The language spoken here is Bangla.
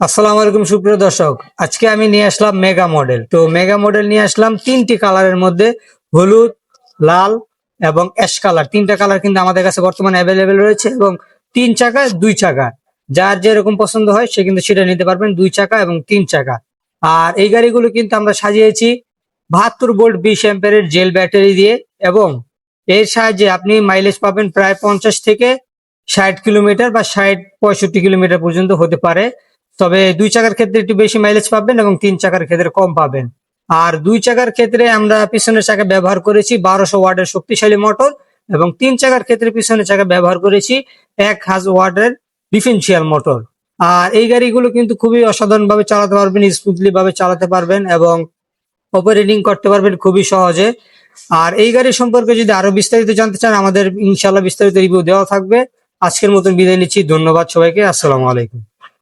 আসসালামু আলাইকুম সুপ্রিয় দর্শক, আজকে আমি নিয়ে আসলাম মেগা মডেল। তো মেগা মডেল নিয়ে আসলাম তিনটি কালারের মধ্যে, হলুদ, লাল এবং অ্যাশ কালার। তিনটা কালার কিন্তু আমাদের কাছে বর্তমানে অ্যাভেলেবেল রয়েছে এবং 3 চাকা 2 চাকা, যার যেরকম পছন্দ হয় সে কিন্তু সেটা নিতে পারবেন, 2 চাকা এবং 3 চাকা। আর এই গাড়িগুলো কিন্তু আমরা সাজিয়েছি 72 ভোল্ট 20 অ্যাম্পিয়ারের জেল ব্যাটারি দিয়ে, এবং এর সাহায্যে আপনি মাইলেজ পাবেন প্রায় 50 থেকে 60 কিলোমিটার বা 60-65 কিলোমিটার পর্যন্ত হতে পারে। তবে 2 চাকার ক্ষেত্রে একটু বেশি মাইলেজ পাবেন এবং 3 চাকার ক্ষেত্রে কম পাবেন। আর 2 চাকার ক্ষেত্রে আমরা পিছনের চাকা ব্যবহার করেছি 1200 ওয়াটের শক্তিশালী মোটর, এবং 3 চাকার ক্ষেত্রে পিছনের চাকা ব্যবহার করেছি 1000 ওয়াটের ডিফারেন্সিয়াল মোটর। আর এই গাড়িগুলো কিন্তু খুবই অসাধারণ ভাবে চালাতে পারবেন, স্মুথলি ভাবে চালাতে পারবেন এবং অপারেটিং করতে পারবেন খুবই সহজে। আর এই গাড়ি সম্পর্কে যদি আরো বিস্তারিত জানতে চান, আমাদের ইনশাল্লাহ বিস্তারিত রিভিউ দেওয়া থাকবে। আজকের মতন বিদায় নিচ্ছি, ধন্যবাদ সবাইকে, আসসালামু আলাইকুম।